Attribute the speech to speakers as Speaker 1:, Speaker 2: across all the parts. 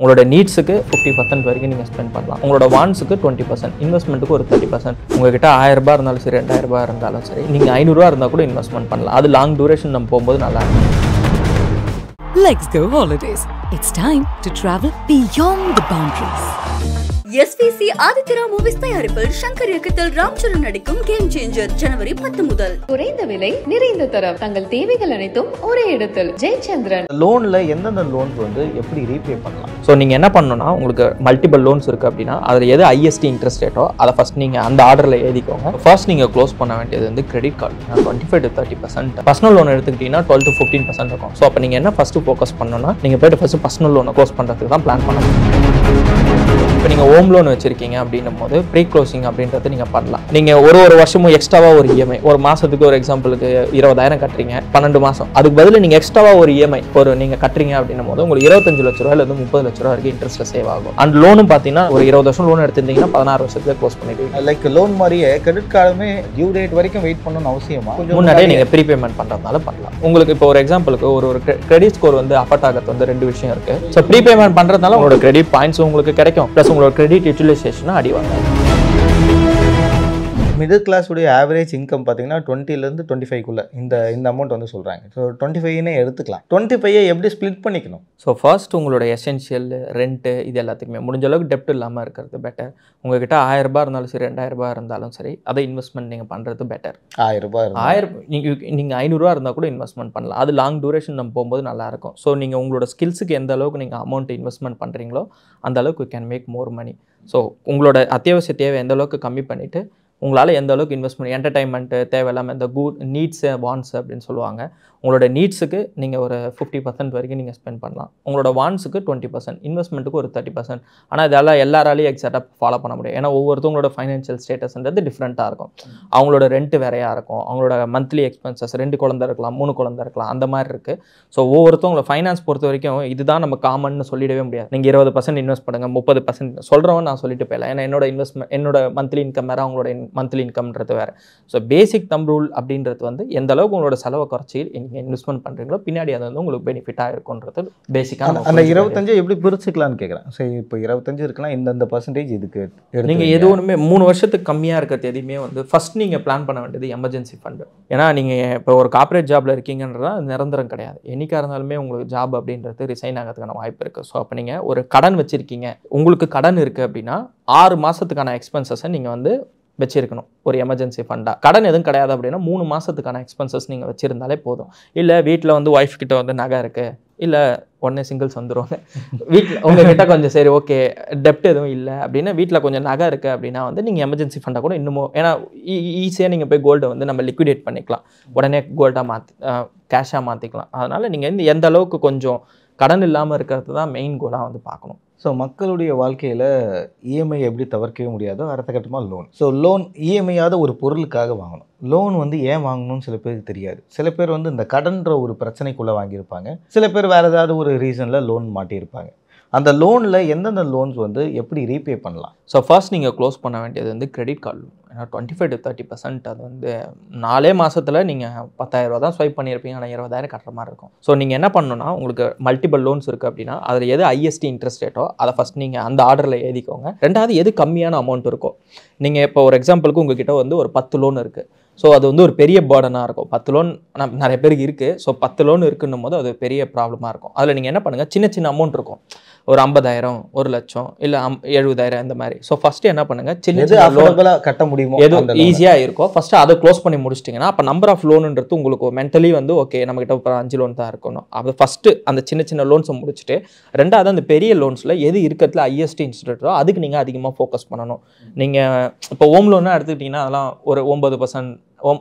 Speaker 1: உங்களோட நீட்ஸுக்கு 50% வரைக்கும் நீங்கள் ஸ்பெண்ட் பண்ணலாம். உங்களோட வான்ஸுக்கு 20%, இன்வெஸ்ட்மெண்ட்டுக்கு ஒரு 30%. உங்ககிட்ட 1000 ரூபாய் இருந்தாலும் சரி, 2000 ரூபாய் இருந்தாலும் சரி, நீங்கள் 500 ரூபா இருந்தால் கூட இன்வெஸ்ட்மெண்ட் பண்ணலாம். அது லாங் டூரேஷன் நம்ம போகும்போது நல்லா இருக்கும்.
Speaker 2: Let's go holidays. It's time to travel beyond the boundaries.
Speaker 3: SVC Aditya movies தயாரிப்பில் சங்கர் இயக்கத்தில் ராம்சரண் நடிக்கும் கேம் சேஞ்சர் ஜனவரி 10 முதல்.
Speaker 4: குறைந்த விலை நிறைந்த தரம், தங்கள் தேவைகள் அனைத்தும் ஒரே இடத்தில். ஜெயச்சந்திரன்.
Speaker 5: லோன்ல எந்தெந்த லோன்ஸ் வந்து எப்படி ரீபே பண்ணலாம்?
Speaker 1: ஸோ நீங்கள் என்ன பண்ணணும்னா, உங்களுக்கு மல்டிபிள் லோன்ஸ் இருக்குது அப்படின்னா அதில் எது ஐஎஸ்டி இன்ட்ரெஸ்ட் ரேட்டோ அதை ஃபஸ்ட் நீங்கள் அந்த ஆர்டரில் எழுதிக்கோங்க. ஃபர்ஸ்ட் நீங்கள் க்ளோஸ் பண்ண வேண்டியது வந்து credit card 25 to 30%. Personal loan எடுத்துக்கிட்டீங்கன்னா 12 to 15% இருக்கும். ஸோ அப்போ நீங்கள் என்ன ஃபஸ்ட்டு ஃபோக்கஸ் பண்ணணும்னா, நீங்கள் போய்ட்டு ஃபஸ்ட்டு பர்சனல் லோனை க்ளோஸ் பண்ணுறதுக்கு தான் பிளான் பண்ணணும். இப்போ நீங்கள் ஹோம் லோன் வச்சிருக்கீங்க அப்படின்னும் போது ப்ரீ க்ளோசிங் அப்படின்றது நீங்கள் பண்ணலாம். நீங்கள் ஒரு வருஷமும் எக்ஸ்ட்ராவாக ஒரு இஎம்ஐ, ஒரு மாதத்துக்கு ஒரு எக்ஸாம்பிளுக்கு 20,000 கட்டுறீங்க 12 மாதம், அதுக்கு பதில் நீங்கள் எக்ஸ்ட்ராவாக ஒரு இஎம்ஐ ஒரு நீங்கள் கட்டுறீங்க அப்படின்னும் போது உங்களுக்கு 25 லட்ச ரூபாயிலிருந்து 30 லட்ச ரூபா வரைக்கும் இன்ட்ரெஸ்ட்டில் சேவ் ஆகும். அண்ட் லோனும் பார்த்தீங்கன்னா ஒரு 20 வருஷம் லோன் எடுத்திருந்தீங்கன்னா 16 வருஷத்துல க்ளோஸ் பண்ணிடுவீங்க.
Speaker 5: லைக் லோன் மாதிரியே கிரெடிட் கார்டுமே டியூ டேட் வரைக்கும் வெயிட் பண்ணணும்னு அவசியமா?
Speaker 1: முன்னாடியே நீங்கள் ப்ரீபேமெண்ட் பண்ணுறதுனால பண்ணலாம். உங்களுக்கு இப்போ ஒரு எக்ஸாம்பிளுக்கு ஒரு கிரெடிட் ஸ்கோர் வந்து அஃபெக்ட் ஆகிறது வந்து 2 விஷயம் இருக்குது. ஸோ ப்ரீபேமெண்ட் பண்ணுறதுனால உங்களோட கிரெடிட் பாயிண்ட்ஸ் உங்களுக்கு கிடைக்கும், ப்ளஸ் உங்களோட கிரெடிட் யூட்டிலைசேஷனும் அடி வாங்க.
Speaker 5: மிடில் கிளாஸ் உடைய ஆவரேஜ் இன்கம் பார்த்தீங்கன்னா 20லேருந்து 25க்குள்ளே இந்த அமௌண்ட் வந்து சொல்கிறாங்க. ஸோ 25னே எடுத்துக்கலாம். 25 எப்படி ஸ்ப்ளிட் பண்ணிக்கணும்?
Speaker 1: ஸோ ஃபர்ஸ்ட் உங்களோட எசென்ஷியல் ரெண்ட்டு இது எல்லாத்துக்குமே முடிஞ்ச அளவுக்கு டெப்ட் இல்லாமல் இருக்கிறது பெட்டர். உங்ககிட்ட 1000 ரூபாய் இருந்தாலும் சரி, 2000 ரூபாய் இருந்தாலும் சரி, அதை இன்வெஸ்ட்மெண்ட் நீங்கள் பண்ணுறது பெட்டர்.
Speaker 5: 1000 ரூபாய்
Speaker 1: நீங்கள் 500 ரூபா இருந்தால் கூட இன்வெஸ்ட்மெண்ட் பண்ணலாம். அது லாங் டூரேஷன் நம்ம போகும்போது நல்லாயிருக்கும். ஸோ நீங்கள் உங்களோட ஸ்கில்ஸுக்கு எந்த அளவுக்கு நீங்கள் அமௌண்ட் இன்வெஸ்ட்மெண்ட் பண்ணுறீங்களோ அந்த அளவுக்கு you can make more money. So உங்களோட அத்தியாவசிய தேவை எந்த அளவுக்கு கம்மி பண்ணிவிட்டு உங்களால் எந்த அளவுக்கு இன்வெஸ்ட்மெண்ட், என்டர்டைன்மெண்ட்டு தேவையில்லாமல் இந்த நீட்ஸு வான்ஸு அப்படின்னு சொல்லுவாங்க. உங்களோட நீட்ஸுக்கு நீங்கள் ஒரு 50% வரைக்கும் நீங்கள் ஸ்பெண்ட் பண்ணலாம். உங்களோட வான்ஸுக்கு 20%, இன்வெஸ்ட்மெண்ட்டுக்கு ஒரு 30%. ஆனால் இதெல்லாம் எல்லாராலையும் எக்ஸாக்டாக ஃபாலோ பண்ண முடியும். ஏன்னா ஒவ்வொருத்தவங்களோட ஃபைனான்ஷியல் ஸ்டேட்டஸ்ன்றது டிஃப்ரெண்ட்டாக இருக்கும். அவங்களோட ரெண்ட் வேறையாக இருக்கும், அவங்களோட மந்த்லி எக்ஸ்பென்சஸ் 2 குழந்தை இருக்கலாம், 3 குழந்தை இருக்கலாம், அந்த மாதிரி இருக்குது. ஸோ ஒவ்வொருத்தவங்களோட ஃபைனான்ஸ் பொறுத்த வரைக்கும் இதுதான் நம்ம காமன்னு சொல்லிடவே முடியாது. நீங்கள் 20% இன்வெஸ்ட் பண்ணுங்கள், 30% சொல்கிறவன் நான் சொல்லிட்டு போயிடலாம். ஏன்னா என்னோட மந்த்லி இன்கம் வேறு, அவங்களோட மந்த்லி இன்கம்ன்றது வேறு. ஸோ பேசிக் தம் ரூல் அப்படின்றது வந்து எந்த அளவுக்கு உங்களோட செலவை குறைச்சி நீங்கள் இன்வெஸ்ட்மெண்ட் பண்ணுறீங்களோ பின்னாடி அது வந்து உங்களுக்கு பெனிஃபிட்டாக இருக்குன்றது பேசிக்காக.
Speaker 5: அந்த 25 எப்படி பிரிச்சுக்கலான்னு கேட்குறேன். சரி, இப்போ 25 இருக்கலாம், இந்த பர்சன்டேஜ் இதுக்கு
Speaker 1: நீங்கள் எது ஒன்றுமே 3 வருஷத்துக்கு கம்மியாக இருக்கிறது எதுவுமே வந்து ஃபஸ்ட் நீங்கள் பிளான் பண்ண வேண்டியது எமர்ஜென்சி ஃபண்டு. ஏன்னா நீங்கள் இப்போ ஒரு கார்ப்பரேட் ஜாபில் இருக்கீங்கன்றதா நிரந்தரம் கிடையாது. என்னைக்காக இருந்தாலுமே உங்களுக்கு ஜாப் அப்படின்றது ரிசைன் ஆகிறதுக்கான வாய்ப்பு இருக்குது. ஸோ அப்போ நீங்கள் ஒரு கடன் வச்சுருக்கீங்க, உங்களுக்கு கடன் இருக்குது அப்படின்னா 6 மாதத்துக்கான எக்ஸ்பென்சஸை நீங்கள் வந்து வச்சிருக்கணும் ஒரு எமர்ஜென்சி ஃபண்டாக. கடன் எதுவும் கிடையாது அப்படின்னா 3 மாதத்துக்கான எக்ஸ்பென்சஸ் நீங்கள் வச்சுருந்தாலே போதும். இல்லை வீட்டில் வந்து ஒய்ஃப் கிட்ட வந்து நகை இருக்குது, இல்லை உடனே சிங்கிள்ஸ் வந்துடுவாங்க வீட்டில் உங்ககிட்ட கொஞ்சம் சரி ஓகே டெப்ட் எதுவும் இல்லை அப்படின்னா வீட்டில் கொஞ்சம் நகை இருக்குது அப்படின்னா வந்து நீங்கள் எமர்ஜென்சி ஃபண்டாக கூட இன்னமும், ஏன்னா ஈஸியாக நீங்கள் போய் கோல்டை வந்து நம்ம லிக்விடேட் பண்ணிக்கலாம், உடனே கோல்டாக கேஷாக மாற்றிக்கலாம். அதனால் நீங்கள் எந்த அளவுக்கு கொஞ்சம் கடன் இல்லாமல் இருக்கிறது தான் மெயின் கோலாக வந்து பார்க்கணும்.
Speaker 5: ஸோ மக்களுடைய வாழ்க்கையில் இஎம்ஐ எப்படி தவிர்க்கவே முடியாதோ அடுத்த கட்டமாக லோன். ஸோ லோன் இஎம்ஐயாவது ஒரு பொருளுக்காக வாங்கணும். லோன் வந்து ஏன் வாங்கணும்னு சில பேருக்கு தெரியாது. சில பேர் வந்து இந்த கடன்ற ஒரு பிரச்சனைக்குள்ளே வாங்கியிருப்பாங்க, சில பேர் வேறு ஏதாவது ஒரு ரீசனில் லோன் மாட்டியிருப்பாங்க. அந்த லோனில் எந்தெந்த லோன்ஸ் வந்து எப்படி ரீபே பண்ணலாம்?
Speaker 1: ஸோ ஃபர்ஸ்ட் நீங்கள் க்ளோஸ் பண்ண வேண்டியது வந்து கிரெடிட் கார்டு. ஏன்னா 25 to 30% அது வந்து 4 மாதத்தில் நீங்கள் 10,000 ரூபா தான் ஸ்வைப் பண்ணியிருப்பீங்க, ஆனால் 20,000 கட்டுற மாதிரி இருக்கும். ஸோ நீங்கள் என்ன பண்ணணும்னா, உங்களுக்கு மல்டிபிள் லோன்ஸ் இருக்குது அப்படின்னா அதில் எது ஐஎஸ்டி இன்ட்ரெஸ்ட் ரேட்டோ அதை ஃபஸ்ட் நீங்கள் அந்த ஆர்டரில் எழுதிக்கோங்க. ரெண்டாவது எது கம்மியான அமௌண்ட் இருக்கோ, நீங்கள் இப்போ ஒரு எக்ஸாம்பிளுக்கு உங்ககிட்ட வந்து ஒரு 10 லோன் இருக்குது. ஸோ அது வந்து ஒரு பெரிய பேர்டனாக இருக்கும். 10 லோன் நிறைய பேருக்கு இருக்குது. ஸோ 10 லோன் இருக்குன்னும் போது அது பெரிய ப்ராப்ளமாக இருக்கும். அதில் நீங்கள் என்ன பண்ணுங்கள், சின்ன சின்ன அமௌண்ட் இருக்கும், ஒரு 50,000, 1,00,000, இல்லை 70,000 இந்த மாதிரி. ஸோ ஃபஸ்ட்டு என்ன பண்ணுங்கள், சின்ன லோன்
Speaker 5: கட்ட முடியுமோ
Speaker 1: எது ஈஸியாக இருக்கும் ஃபஸ்ட்டு அதை க்ளோஸ் பண்ணி முடிச்சிட்டிங்கன்னா அப்போ நம்பர் ஆஃப் லோனுன்றது உங்களுக்கு மென்டலி வந்து ஓகே நம்மகிட்ட இப்போ 5 லோன் தான் இருக்கணும். அது ஃபஸ்ட்டு அந்த சின்ன சின்ன லோன்ஸை முடிச்சுட்டு ரெண்டாவது அந்த பெரிய லோன்ஸில் எது இருக்கிறதுல ஐஎஸ்டி இன்ஸ்டியூட்டோ அதுக்கு நீங்கள் அதிகமாக ஃபோக்கஸ் பண்ணணும். நீங்கள் இப்போ ஹோம் லோனாக எடுத்துக்கிட்டிங்கன்னா அதெல்லாம் ஒரு 9%,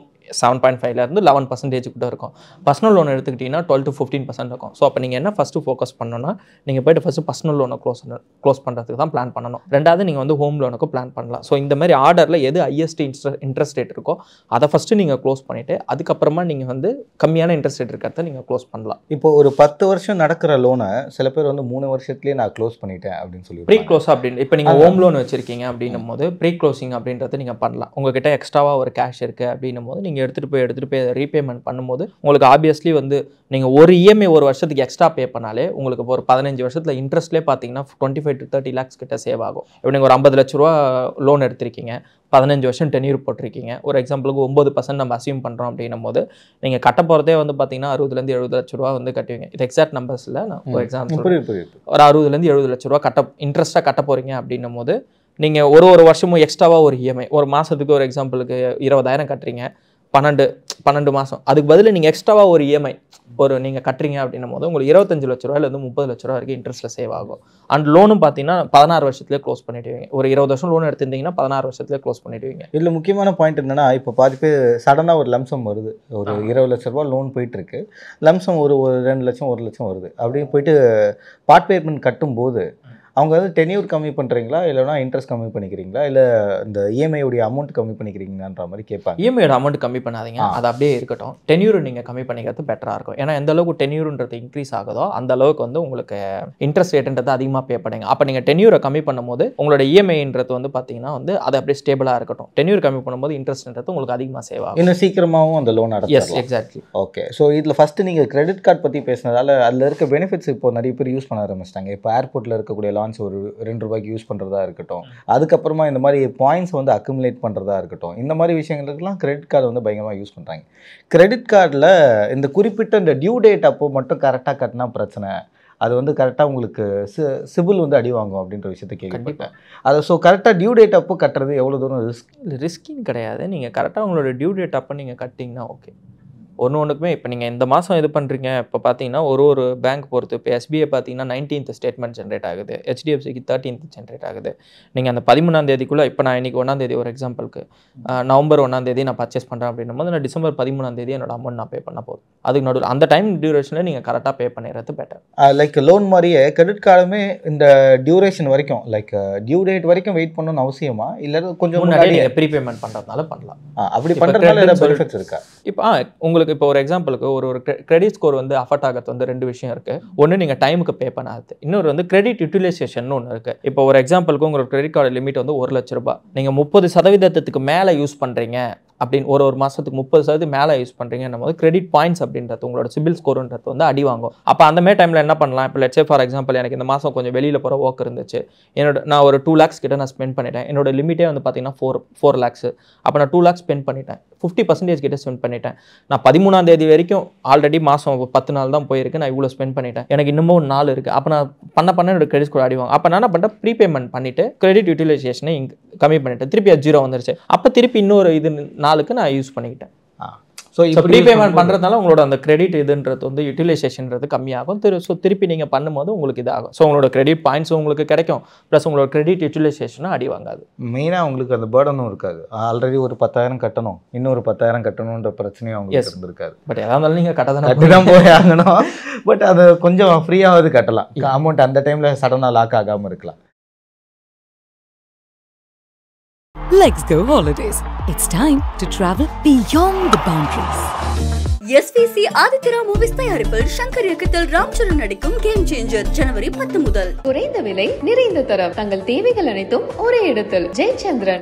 Speaker 1: 7.5லேருந்து 11% கூட இருக்கும். பர்சனல் லோன் எடுத்துக்கிட்டிங்கன்னா 12 to 15% இருக்கும். ஸோ அப்போ நீங்கள் என்ன ஃபஸ்ட்டு ஃபோக்கஸ் பண்ணணும்னா, நீங்கள் போய்ட்டு ஃபஸ்ட்டு பர்சனல் லோனை க்ளோஸ் பண்ணுறதுக்கு தான் பிளான் பண்ணணும். ரெண்டாவது நீங்கள் வந்து ஹோம் லோனுக்கு பிளான் பண்ணலாம். ஸோ இந்த மாதிரி ஆர்டரில் எது ஐஎஸ்டி இன்ட்ரெஸ்ட் ரேட் இருக்கோ அதை ஃபஸ்ட்டு நீங்கள் க்ளோஸ் பண்ணிவிட்டு அதுக்கப்புறமா நீங்கள் வந்து கம்மியான இன்ட்ரெஸ்ட் ரேட் இருக்கிறத நீங்கள் க்ளோஸ் பண்ணலாம்.
Speaker 5: இப்போ ஒரு 10 வருஷம் நடக்கிற லோனை சில பேர் வந்து 3 வருஷத்துலேயே நான் க்ளோஸ் பண்ணிட்டேன் அப்படின்னு சொல்லி
Speaker 1: ப்ரீ க்ளோஸ் அப்படின்னு இப்போ நீங்கள் ஹோம் லோன் வச்சுருக்கீங்க அப்படின்னும் போது ப்ரீ க்ளோசிங் அப்படின்றத நீங்கள் பண்ணலாம். உங்ககிட்ட எக்ஸ்ட்ராவாக ஒரு கேஷ் இருக்குது அப்படின்னும் போது நீங்கள் நீங்கள் எடுத்துகிட்டு போய் ரீபேமெண்ட் பண்ணும்போது உங்களுக்கு ஆப்வியஸ்லி வந்து நீங்கள் ஒரு இஎம்ஐ ஒரு வருஷத்துக்கு எக்ஸ்ட்ரா பே பண்ணாலே உங்களுக்கு ஒரு 15 வருஷத்தில் இன்ட்ரெஸ்ட்லேயே பார்த்தீங்கன்னா 25 to 30 lakhs கிட்ட சேவ் ஆகும். இப்போ நீங்கள் ஒரு 50 லட்ச ரூபா லோன் எடுத்திருக்கீங்க, 15 வருஷம் டென்யூர் போட்டிருக்கீங்க, ஒரு எக்ஸாம்பிளுக்கு 9% நம்ம அசியூம் பண்ணுறோம் அப்படின்னும் போது நீங்கள் கட்ட போகிறதே வந்து பார்த்தீங்கன்னா 60 to 70 லட்ச ரூபா வந்து கட்டுவீங்க. இது எக்ஸாக்ட் நம்பர்ஸ் இல்லை, நான் ஒரு எக்ஸாம்பிள் ஒரு 60 to 70 லட்ச ரூபா இன்ட்ரெஸ்ட்டாக கட்ட போகிறீங்க அப்படின்னும் போது நீங்கள் ஒரு வருஷமும் எக்ஸ்ட்ராவாக ஒரு இஎம்ஐ ஒரு மாதத்துக்கு ஒரு எக்ஸாம்பிளுக்கு 20,000 கட்டுறீங்க, 12 மாதம், அதுக்கு பதில் நீங்கள் எக்ஸ்ட்ராவாக ஒரு இஎம்ஐ நீங்கள் கட்டுறீங்க அப்படின்னும் போது உங்களுக்கு 25 லட்ச ரூபாயிலேருந்து 30 லட்ச ரூபா வரைக்கும் இன்ட்ரெஸ்ட்டில் சேவ் ஆகும். அண்ட் லோனும் பார்த்தீங்கன்னா 16 வருஷத்துலேயே க்ளோஸ் பண்ணிடுவீங்க. ஒரு 20 வருஷம் லோன் எடுத்திருந்தீங்கன்னா 16 வருஷத்துலேயே க்ளோஸ் பண்ணிடுவீங்க.
Speaker 5: இதில் முக்கியமான பாயிண்ட் என்னன்னா, இப்போ பாதி பேர் சடனாக ஒரு லம்சம் வருது, ஒரு 20 லட்ச ரூபா லோன் போயிட்டுருக்கு, லம்சம் ஒரு 2 லட்சம் 1 லட்சம் வருது, அப்படியே போயிட்டு பார்ட் பேமெண்ட் கட்டும்போது அவங்க வந்து டென்யூர் கம்மி பண்ணுறீங்களா இல்லைனா இன்ட்ரெஸ்ட் கம்மி பண்ணிக்கிறீங்களா இல்லை இந்த இஎம்ஐயோடைய அமௌண்ட் கம்மி பண்ணிக்கிறீங்கன்ற மாதிரி கேட்பாங்க.
Speaker 1: இஎம்ஐயோட அமௌண்ட் கம்மி பண்ணாதீங்க, அது அப்படியே இருக்கட்டும். டென்யூர் நீங்கள் கம்மி பண்ணிக்கிறது பெட்டராக இருக்கும். ஏன்னா எந்த அளவுக்கு டென்யூர்ன்றது இன்க்ரீஸ் ஆகுதோ அந்த அளவுக்கு வந்து உங்களுக்கு இன்ட்ரெஸ்ட் ரேட்டுன்றது அதிகமாக பே பண்ணுங்க. அப்போ நீங்கள் டென்யூரை கம்மி பண்ணும்போது உங்களோட இஎம்ஐன்றது வந்து பார்த்தீங்கன்னா வந்து அது அப்படியே ஸ்டேபிளாக இருக்கட்டும். டென்யூர் கம்மி பண்ணும்போது இன்ட்ரெஸ்ட்ன்றது உங்களுக்கு அதிகமாக சேவ் ஆகும்,
Speaker 5: இன்னும் சீக்கிரமாகவும் அந்த லோன் அடையும்.
Speaker 1: Yes exactly.
Speaker 5: ஓகே, ஸோ இதில் ஃபஸ்ட்டு நீங்கள் கிரெடிட் கார்டு பற்றி பேசினதால அதில் இருக்க பெனிஃபிட்ஸ் இப்போ நிறைய பேர் யூஸ் பண்ண ஆரம்பிச்சிட்டாங்க. இப்போ ஏர்போர்ட்டில் இருக்கக்கூடிய லான்ச் ஒரு 2 ரூபாய்க்கு யூஸ் பண்ணுறதா இருக்கட்டும், அதுக்கப்புறமா இந்த மாதிரி பாயிண்ட்ஸ் வந்து அக்குமுலேட் பண்ணுறதா இருக்கட்டும், இந்த மாதிரி விஷயங்களுக்கெல்லாம் கிரெடிட் கார்டு வந்து பயங்கரமாக யூஸ் பண்ணுறாங்க. கிரெடிட் கார்டில் இந்த குறிப்பிட்ட இந்த டியூ டேட் அப்போ மட்டும் கரெக்டாக கட்டினா பிரச்சனை, அது வந்து கரெக்டாக உங்களுக்கு சிபில் வந்து அடி வாங்கும் அப்படின்ற விஷயத்தை கேள்விப்பட்டேன். அது ஸோ கரெக்டாக டியூ டேட் அப்போ கட்டுறது எவ்வளோ தூரம்
Speaker 1: ரிஸ்கின்னு கிடையாது. நீங்கள் கரெக்டாக உங்களோட டியூ டேட் அப்போ நீங்கள் கட்டிங்கன்னா ஓகே. ஒன்றுக்குமே இப்போ நீங்கள் இந்த மாதம் இது பண்ணுறீங்க, இப்போ பார்த்தீங்கன்னா ஒரு பேங்க் பொறுத்து, இப்போ எஸ்பிஐ பார்த்தீங்கன்னா 19th ஸ்டேட்மெண்ட் ஜென்ரேட் ஆகுது, ஹெச்டிஎஃப்சிக்கு 13th ஜென்ரேட் ஆகுது. நீங்கள் அந்த 13ஆம் தேதிக்குள்ளே, இப்போ நான் இன்றைக்கி 1ஆம் தேதி ஒரு எக்ஸாம்பிளுக்கு நவம்பர் 1ஆம் தேதி நான் பர்ச்சேஸ் பண்ணுறேன் அப்படின்னும் போது நான் டிசம்பர் 13ஆம் தேதி என்னோட அமௌண்ட் நான் பே பண்ண போதும். அதுக்கு நடுவில் அந்த டைம் டியூரேஷனில் நீங்கள் கரெக்டாக பே பண்ணிடுறது பெட்டர்.
Speaker 5: லைக் லோன் மாதிரியே கிரெடிட் கார்டுமே இந்த டியூரேஷன் வரைக்கும் லைக் டியூ டேட் வரைக்கும் வெயிட் பண்ணணும்னு அவசியமா இல்லை கொஞ்சம் முன்னாடி
Speaker 1: நீங்கள் ப்ரீபேமெண்ட் பண்ணுறதுனால பண்ணலாம்.
Speaker 5: அப்படி பண்ணுறதுனால ஏதாவது பெனிஃபிட்ஸ் இருக்கா?
Speaker 1: இப்போ உங்களுக்கு இப்போ ஒரு எக்ஸாம்பிளுக்கு ஒரு கிரெடிட் ஸ்கோர் வந்து அஃபர்ட் ஆகிறது வந்து 2 விஷயம் இருக்குது. ஒன்று நீங்கள் டைமுக்கு பே பண்ணாது, இன்னொரு வந்து கிரெடிட் யூட்டிலைசேஷன் ஒன்று இருக்குது. இப்போ ஒரு எக்ஸாம்பிளுக்கு உங்களோட கிரெடிட் கார்டு லிமிட் வந்து 1 லட்ச ரூபாய், நீங்கள் 30% மேலே யூஸ் பண்ணுறீங்க அப்படின்னு ஒரு மாதத்துக்கு 30% மேலே யூஸ் பண்ணுறீங்கன்னும் போது கிரெடிட் பாயிண்ட்ஸ் அப்படின்றது உங்களோட சிபில் ஸ்கோருன்றது வந்து அடி வாங்கும். அப்போ அந்த மாதிரி டைமில் என்ன பண்ணலாம், இப்போ லெட்ஸ் சே ஃபார் எக்ஸாம்பிள் எனக்கு இந்த மாதம் கொஞ்சம் வெளியில் போகிற ஒர்க் இருந்துச்சு, நான் ஒரு 2 lakhs கிட்ட நான் ஸ்பெண்ட் பண்ணிட்டேன், என்னோட லிமிட்டே வந்து பார்த்தீங்கன்னா 4 lakhs. அப்போ நான் 2 lakhs ஸ்பெண்ட் பண்ணிட்டேன், 50% கிட்ட ஸ்பெண்ட் பண்ணிட்டேன். நான் 13ஆம் தேதி வரைக்கும் ஆல்ரெடி மாதம் 10 நாள் தான் போயிருக்கு, நான் இவ்வளோ ஸ்பெண்ட் பண்ணிட்டேன், எனக்கு இன்னமும் 1 நாள் இருக்குது. அப்போ நான் பண்ண என்னோட கிரெடிட் ஸ்கோர் அடி வாங்க. அப்போ நான் என்ன பண்ணிட்டேன், ப்ரீபேமெண்ட் பண்ணிவிட்டு கிரெடிட் யூட்டிலைசேஷனை கம்மி பண்ணிட்டேன், திருப்பி அது 0 வந்துருச்சு. அப்போ திருப்பி இன்னொரு நாளுக்கு நான் யூஸ் பண்ணிக்கிட்டேன். ஸோ இப்போ ப்ரீபேமெண்ட் பண்ணுறதுனால உங்களோட அந்த கிரெடிட் இதுன்றது வந்து யூட்டிலைசேஷன்றது கம்மியாகும். ஸோ திருப்பி நீங்கள் பண்ணும்போது உங்களுக்கு இதாகும். ஸோ உங்களோட கிரெடிட் பாயிண்ட்ஸும் உங்களுக்கு கிடைக்கும், ப்ளஸ் உங்களோட கிரெடிட் யூட்டிலைசேஷனும் அடி வாங்காது.
Speaker 5: மெயினாக உங்களுக்கு அந்த பேர்டனும் இருக்காது. ஆல்ரெடி ஒரு 10,000 கட்டணும், இன்னொரு 10,000 கட்டணுன்ற பிரச்சனையும் அவங்களுக்கு இருந்திருக்காது.
Speaker 1: பட் எதாக இருந்தாலும் நீங்கள்
Speaker 5: கட்டி தான் போய் ஆகணும். பட் அது கொஞ்சம் ஃப்ரீயாவது கட்டலாம், அமௌண்ட் அந்த டைமில் சடனாக லாக் ஆகாமல் இருக்கலாம்.
Speaker 2: Let's go holidays. It's time to travel beyond the boundaries.
Speaker 3: SVC Aditya movies தயாரிப்பில் சங்கர் இயக்கத்தில் ராம்சரண் நடிக்கும் கேம் சேஞ்சர் ஜனவரி 10 முதல்.
Speaker 4: குறைந்த விலை, நிறைந்த தரம், தங்கள் தேவைகள் அனைத்தும் ஒரே இடத்தில். ஜெயச்சந்திரன்.